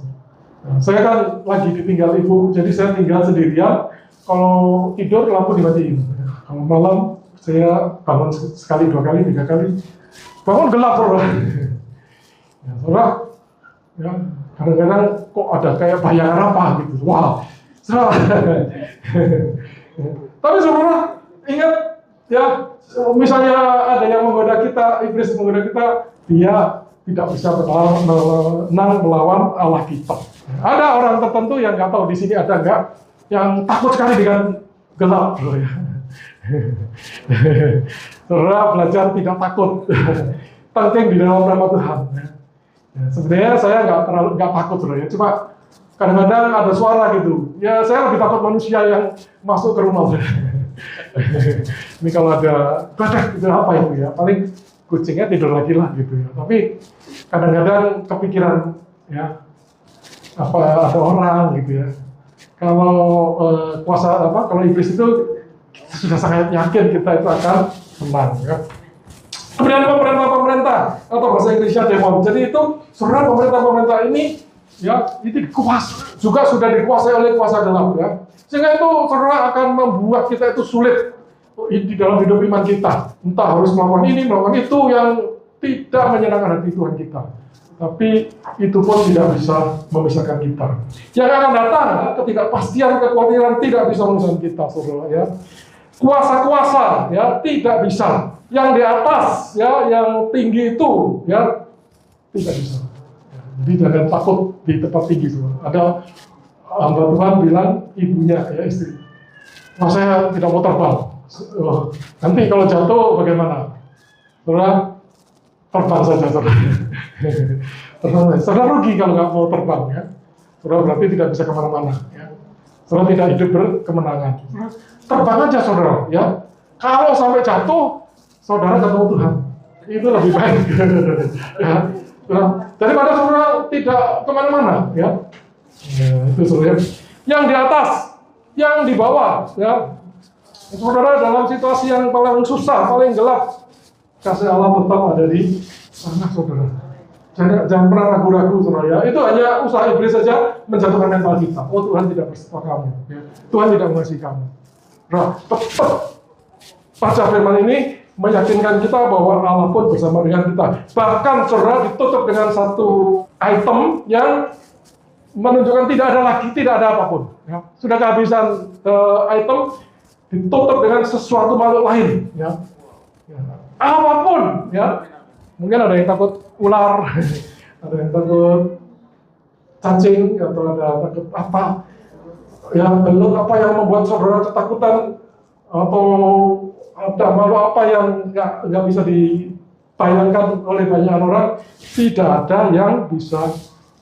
Nah, saya kan lagi ditinggal ibu, jadi saya tinggal sendirian. Kalau tidur lampu dimatiin. Kalau malam saya bangun sekali, 2 kali, 3 kali. Bangun gelap, saudara. Ya, saudara, ya, kadang-kadang kok ada kayak bayangan apa gitu. Wah, saudara. Tapi saudara, ingat, ya, misalnya ada yang menggoda kita, iblis menggoda kita, dia tidak bisa menang melawan Allah kita. Ada orang tertentu yang nggak tahu di sini ada nggak yang takut sekali dengan gelap, ya. Saudara belajar tidak takut, penting di dalam nama Tuhan. Ya, sebenarnya saya nggak takut, saudara, ya. Cuma kadang-kadang ada suara gitu. Ya, saya lebih takut manusia yang masuk ke rumah, saudara. Ini kalau ada badak itu apa itu, ya? Paling kucingnya tidur lagi lah gitu, ya. Tapi kadang-kadang kepikiran, ya, apa ada orang gitu, ya. Kalau kuasa apa? Kalau iblis itu sudah sangat yakin kita itu akan menang. Ya. Kemudian pemerintah atau bahasa Inggrisnya demon. Jadi itu saudara pemerintah ini ya itu juga sudah dikuasai oleh kuasa gelap ya. Sehingga itu saudara akan membuat kita itu sulit di dalam hidup iman kita. Entah harus melakukan ini, melakukan itu yang tidak menyenangkan hati Tuhan kita. Tapi itu pun tidak bisa memisahkan kita. Yang akan datang ketidakpastian, kekhawatiran tidak bisa memisahkan kita, saudara ya. Kuasa-kuasa ya tidak bisa. Yang di atas ya, yang tinggi itu ya tidak bisa. Jadi jangan takut di tempat tinggi saudara. Ada hamba Tuhan bilang ibunya ya istri, saya tidak mau terbang. Nanti kalau jatuh bagaimana? Saudara terbang saja saudara. Saudara rugi kalau nggak mau terbang ya. Saudara berarti tidak bisa kemana-mana ya. Saudara tidak hidup berkemenangan. Terbang aja saudara ya. Kalau sampai jatuh, saudara ketemu Tuhan. Itu lebih baik. Ya. Daripada saudara tidak kemana-mana ya. Itu saudara. Yang di atas, yang di bawah ya. Saudara dalam situasi yang paling susah, paling gelap, kasih Allah tetap ada di sana saudara. Jangan pernah ragu-ragu saudara ya. Itu hanya usaha iblis saja menjatuhkan mental kita. Oh Tuhan tidak bersama kamu ya. Tuhan tidak mengasihi kamu. Nah, tetap baca firman ini meyakinkan kita bahwa Allah pun bersama dengan kita. Bahkan saudara ditutup dengan satu item yang menunjukkan tidak ada apapun ya. Sudah kehabisan item, ditutup dengan sesuatu makhluk lain ya. Apapun ya. Mungkin ada yang takut ular, ada yang takut cacing, atau ada takut apa ya, belut apa yang membuat saudara ketakutan, atau ada makhluk apa yang nggak bisa dibayangkan oleh banyak orang. Tidak ada yang bisa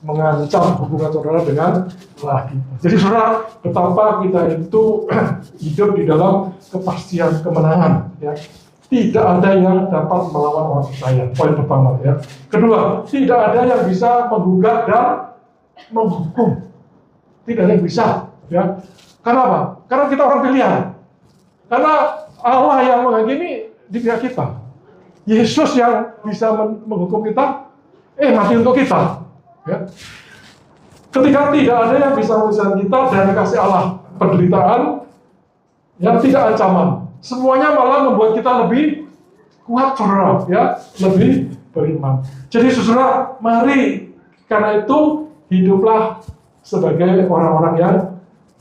mengancam hubungan saudara dengan Allah kita. Jadi saudara, betapa kita itu hidup di dalam kepastian kemenangan ya. Tidak ada yang dapat melawan orang percaya. Poin pertama ya. Kedua, tidak ada yang bisa menggugat dan menghukum. Tidak ada yang bisa ya. Karena apa? Karena kita orang pilihan. Karena Allah yang menghakimi di pihak kita. Yesus yang bisa menghukum kita, mati untuk kita ya. Ketika tidak ada yang bisa memisahkan kita dari kasih Allah, penderitaan yang tidak ancaman, semuanya malah membuat kita lebih kuat saudara ya, lebih beriman. Jadi saudara, mari karena itu hiduplah sebagai orang-orang yang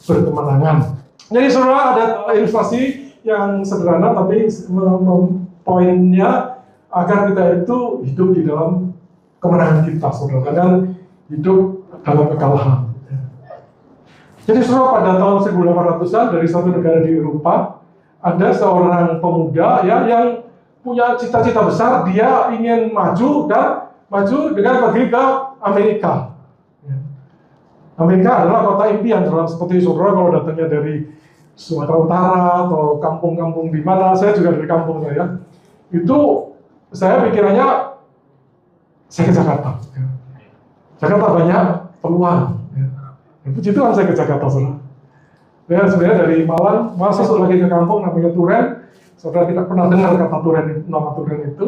berkemenangan. Jadi saudara, ada ilustrasi yang sederhana tapi poinnya agar kita itu hidup di dalam kemenangan kita saudara, dan hidup dalam kekalahan. Jadi saudara, pada tahun 1800-an dari suatu negara di Eropa, ada seorang pemuda ya yang punya cita-cita besar. Dia ingin maju dengan pergi ke Amerika. Amerika adalah kota impian, seperti saudara kalau datangnya dari Sumatera Utara atau kampung-kampung di mana. Saya juga dari kampung saya. Itu saya pikirannya saya ke Jakarta. Jakarta banyak peluang. Puji Tuhan saya ke Jakarta saudara. Ya, sebenarnya dari Malang masuk lagi ke kampung namanya Turen. Saudara tidak pernah dengar kata Turen, nama Turen itu.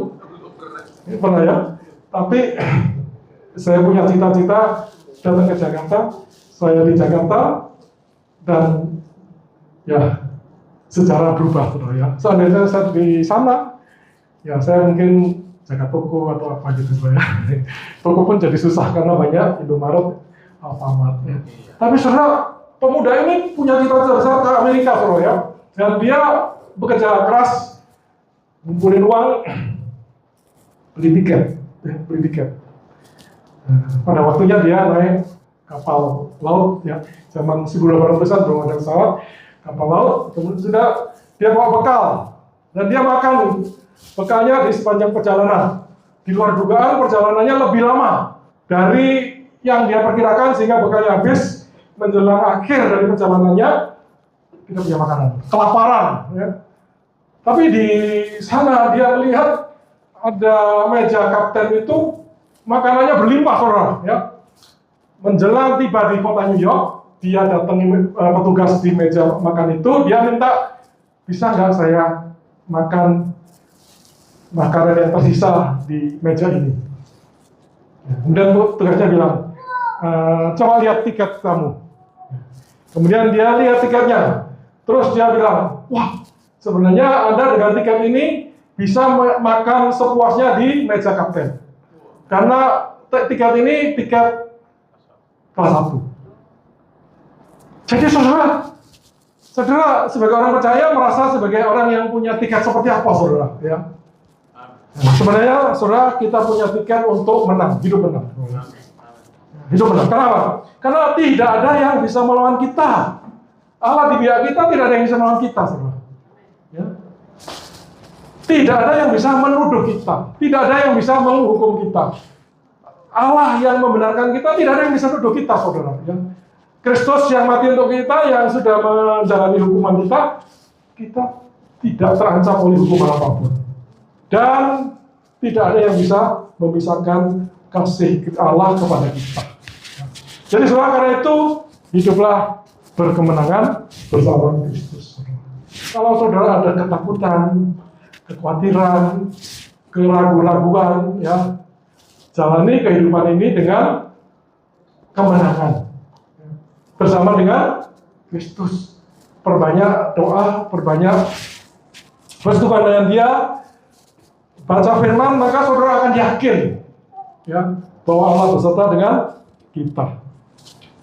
Ini pernah ya. Tapi saya punya cita-cita datang ke Jakarta. Saya di Jakarta dan ya sejarah berubah saudara ya. Seandainya saya di sana, ya saya mungkin jaga toko atau apa gitu saudara. Toko pun jadi susah karena banyak Indomaret, Alfamart. Ya. Tapi saudara, pemuda ini punya cita-cita besar ke Amerika saudara ya. Dan dia bekerja keras, ngumpulin uang, beli tiket. Pada waktunya dia naik kapal laut ya. Zaman 1800-an belum ada pesawat, kapal laut. Kemudian sudah dia bawa bekal dan dia makan bekalnya di sepanjang perjalanan. Di luar dugaan perjalanannya lebih lama dari yang dia perkirakan, sehingga bekalnya habis. Menjelang akhir dari perjalanannya kita punya makanan, kelaparan ya. Tapi di sana dia melihat ada meja kapten itu makanannya berlimpah saudara ya. Menjelang tiba di kota New York, dia datangi petugas di meja makan itu, dia minta bisa nggak saya makan makanan yang tersisa di meja ini? Kemudian tugasnya bilang, coba lihat tiket kamu. Kemudian dia lihat tiketnya, terus dia bilang, wah, sebenarnya Anda dengan tiket ini bisa makan sepuasnya di meja kapten. Karena tiket ini tiket kelas 1. Jadi saudara sebagai orang percaya merasa sebagai orang yang punya tiket seperti apa, saudara? Ya. Nah, sebenarnya saudara kita punya tiket untuk menang, hidup menang. Hidup menang. Kenapa? Karena tidak ada yang bisa melawan kita. Allah di pihak kita, tidak ada yang bisa melawan kita, saudara. Ya. Tidak ada yang bisa menuduh kita, tidak ada yang bisa menghukum kita. Allah yang membenarkan kita, tidak ada yang bisa menuduh kita, saudara. Ya. Kristus yang mati untuk kita, yang sudah menjalani hukuman kita tidak terancam oleh hukuman apapun. Dan tidak ada yang bisa memisahkan kasih Allah kepada kita. Jadi saudara, karena itu hiduplah berkemenangan bersama Kristus. Kalau saudara ada ketakutan, kekhawatiran, keraguan-raguan, ya, jalani kehidupan ini dengan kemenangan bersama dengan Kristus. Perbanyak doa, perbanyak bersetubuh dengan Dia, baca firman, maka saudara akan yakin, ya, bahwa Allah beserta dengan kita.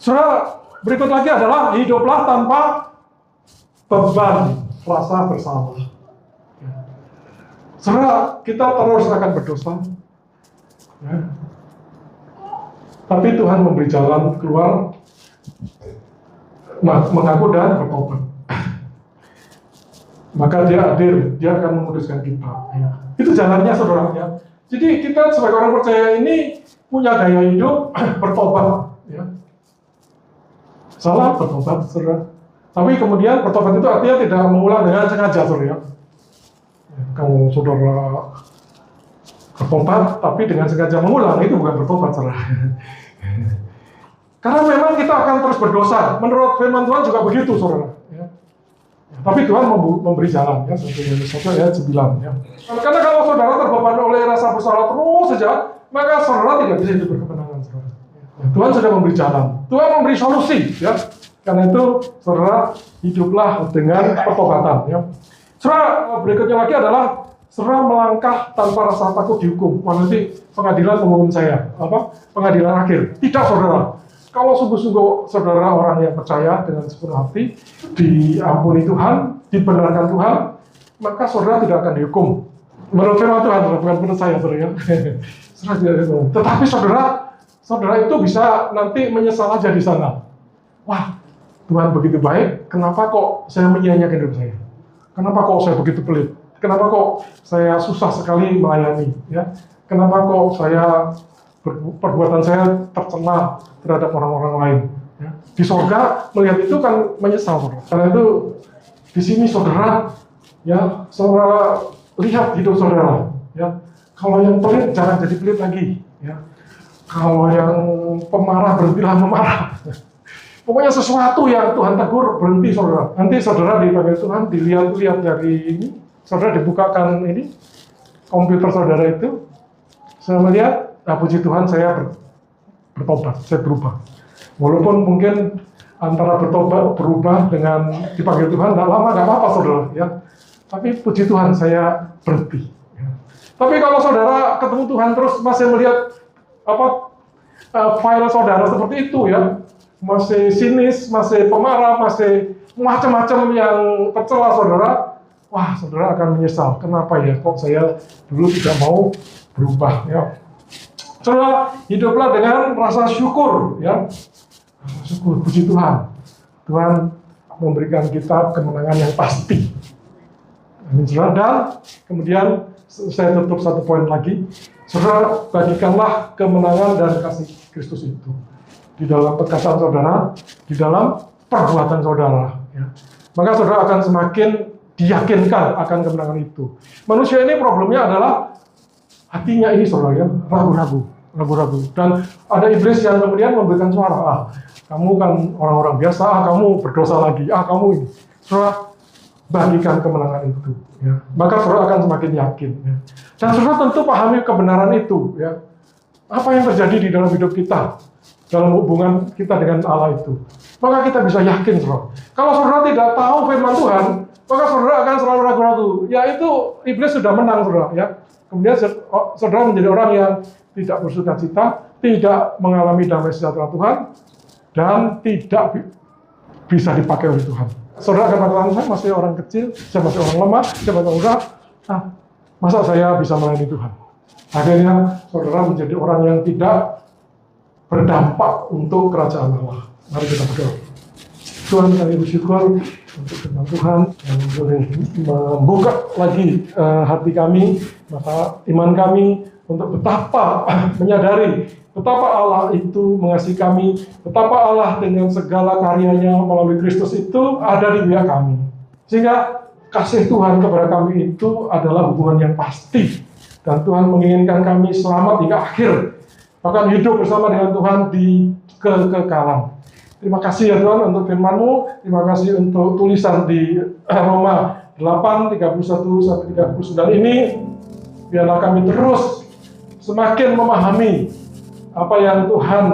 Saudara, berikut lagi adalah hiduplah tanpa beban rasa bersalah. Saudara, kita terus akan berdosa, ya. Tapi Tuhan memberi jalan keluar, mengaku dan bertobat. Maka Dia adil, Dia akan memutuskan kita. Ya. Itu jalannya, saudara. Ya. Jadi kita sebagai orang percaya ini punya gaya hidup bertobat. Ya. Salah bertobat, saudara. Tapi kemudian bertobat itu artinya tidak mengulang dengan sengaja, saudara. Ya. Kalau saudara bertobat tapi dengan sengaja mengulang, itu bukan bertobat, saudara. Karena memang kita akan terus berdosa. Menurut firman Tuhan juga begitu, saudara. Ya. Tapi Tuhan memberi jalan, ya, seperti ayat 9. Ya. Karena kalau saudara terbeban oleh rasa bersalah terus saja, maka saudara tidak bisa hidup berkemenangan, saudara. Ya. Tuhan sudah memberi jalan, Tuhan memberi solusi, ya. Karena itu saudara hiduplah dengan pertobatan. Ya. Saudara, berikutnya lagi adalah saudara melangkah tanpa rasa takut dihukum. Wah, nanti pengadilan menghukum saya, pengadilan akhir. Tidak, saudara. Kalau sungguh-sungguh saudara orang yang percaya dengan sepenuh hati, diampuni Tuhan, dibenarkan Tuhan, maka saudara tidak akan dihukum. Menurut firman Tuhan, bukan menurut saya, saudara. Saudara tidak dihukum. Tetapi saudara itu bisa nanti menyesal aja di sana. Wah, Tuhan begitu baik, kenapa kok saya menyia-nyiakan hidup saya? Kenapa kok saya begitu pelit? Kenapa kok saya susah sekali melayani? Ya? Kenapa kok saya perbuatan saya tercela terhadap orang-orang lain? Ya? Di surga melihat itu kan menyesal, saudara. Karena itu di sini saudara, ya, saudara lihat hidup saudara. Ya? Kalau yang pelit jangan jadi pelit lagi. Ya? Kalau yang pemarah berhentilah memarah. Pokoknya sesuatu yang Tuhan tegur berhenti, saudara. Nanti saudara dipanggil Tuhan, dilihat dari ini, saudara dibukakan ini komputer saudara itu, saya melihat, puji Tuhan saya bertobat, saya berubah. Walaupun mungkin antara berubah dengan dipanggil Tuhan nggak lama, nggak apa-apa, saudara. Ya. Tapi puji Tuhan saya berhenti. Ya. Tapi kalau saudara ketemu Tuhan terus masih melihat file saudara seperti itu, ya, masih sinis, masih pemarah, masih macam-macam yang tercela saudara, wah, saudara akan menyesal. Kenapa ya? Kok saya dulu tidak mau berubah? Ya. Saudara, hiduplah dengan rasa syukur, ya. Rasa syukur, puji Tuhan. Tuhan memberikan kita kemenangan yang pasti. Amin, saudara. Dan kemudian saya tutup satu poin lagi. Saudara, bagikanlah kemenangan dan kasih Kristus itu di dalam perkataan saudara, di dalam perbuatan saudara. Ya. Maka saudara akan semakin diyakinkan akan kemenangan itu. Manusia ini problemnya adalah hatinya ini, saudara, ya, ragu-ragu. Dan ada iblis yang kemudian memberikan suara, kamu kan orang-orang biasa, kamu berdosa lagi, kamu ini. Saudara, bagikan kemenangan itu, ya. Maka saudara akan semakin yakin, ya. Dan saudara tentu pahami kebenaran itu, ya. Apa yang terjadi di dalam hidup kita, dalam hubungan kita dengan Allah itu, maka kita bisa yakin, saudara. Kalau saudara tidak tahu firman Tuhan, maka saudara akan selalu ragu-ragu. Ya itu iblis sudah menang, saudara. Ya. Kemudian saudara menjadi orang yang tidak bersukacita, tidak mengalami damai sejahtera Tuhan, dan tidak bisa dipakai oleh Tuhan. Saudara akan mengatakan, saya masih orang kecil, saya masih orang lemah, saya masih orang masa saya bisa melayani Tuhan? Akhirnya saudara menjadi orang yang tidak berdampak untuk kerajaan Allah. Mari kita berdoa. Tuhan, kami bersyukur untuk firman Tuhan yang boleh membuka lagi hati kami, mata iman kami untuk betapa menyadari betapa Allah itu mengasihi kami, betapa Allah dengan segala karyanya melalui Kristus itu ada di pihak kami. Sehingga kasih Tuhan kepada kami itu adalah hubungan yang pasti. Dan Tuhan menginginkan kami selamat hingga akhir. Bahkan hidup bersama dengan Tuhan di kekekalan. Terima kasih ya Tuhan untuk firman-Mu. Terima kasih untuk tulisan di Roma 8:31-39 ini. Biarlah kami terus semakin memahami apa yang Tuhan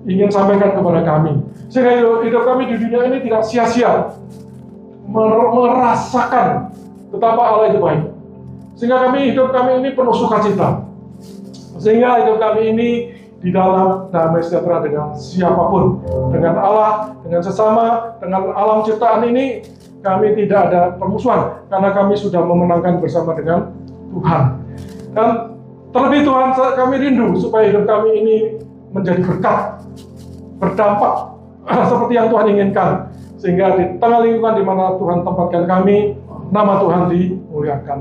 ingin sampaikan kepada kami. Sehingga hidup kami di dunia ini tidak sia-sia. Merasakan betapa Allah itu baik. Sehingga hidup kami ini penuh sukacita. Sehingga hidup kami ini di dalam damai sejahtera dengan siapapun, dengan Allah, dengan sesama, dengan alam ciptaan ini, kami tidak ada permusuhan karena kami sudah memenangkan bersama dengan Tuhan. Dan terlebih Tuhan, kami rindu supaya hidup kami ini menjadi berkat, berdampak seperti yang Tuhan inginkan, sehingga di tengah lingkungan di mana Tuhan tempatkan kami, nama Tuhan dimuliakan.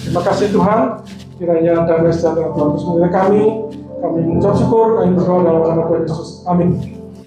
Terima kasih Tuhan, kiranya damai sejahtera Tuhan terus menyertai kami. Kami mengucap syukur, kami berdoa dalam nama Tuhan Yesus. Amin.